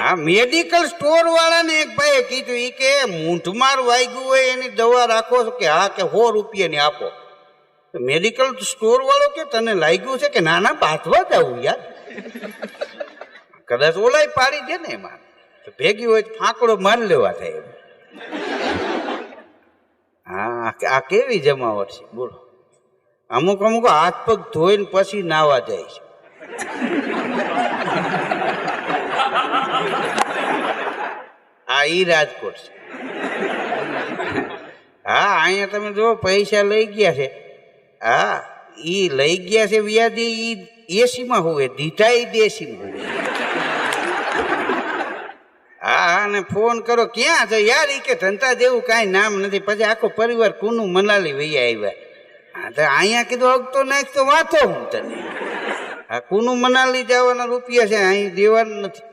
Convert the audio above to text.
આ medical store વાળાને એક ભાઈએ કીધું ઈ કે મૂંઢમાર વાગ્યું હોય એની દવા રાખો છો કે હા કે 100 રૂપિયાની આપો. મેડિકલ સ્ટોર વાળો કે તને લાગ્યું છે કે નાના બાંધવા જવું યાર, કદાચ ઓલાય પાડી દે ને એમાં ભેગી હોય તો ફાંકડો મારી લેવા થાય. હા આ કેવી જમાવટ છે બોલો. અમુક અમુક હાથ પગ ધોઈને પછી નાવા જાય છે. આ ઈ રાજકોટ છે. હા અહીંયા તમે જો પૈસા લઈ ગયા છે. હા ઈ લઈ ગયા છે વ્યાજી ઈ એસીમાં હોવે, દીધા ઈ દેશીમાં હોવે. હા અને ફોન કરો ક્યાં છે યાર, ઈ કે ધંધા જેવું કાંઈ નામ નથી. પછી આખો પરિવાર કુનું મનાલી વૈયા આવ્યા. હા તો અહીંયા કીધું અગતો નાખ તો વાંચો હું તને. આ કુનું મનાલી જવાના રૂપિયા છે અહીં દેવાનું નથી.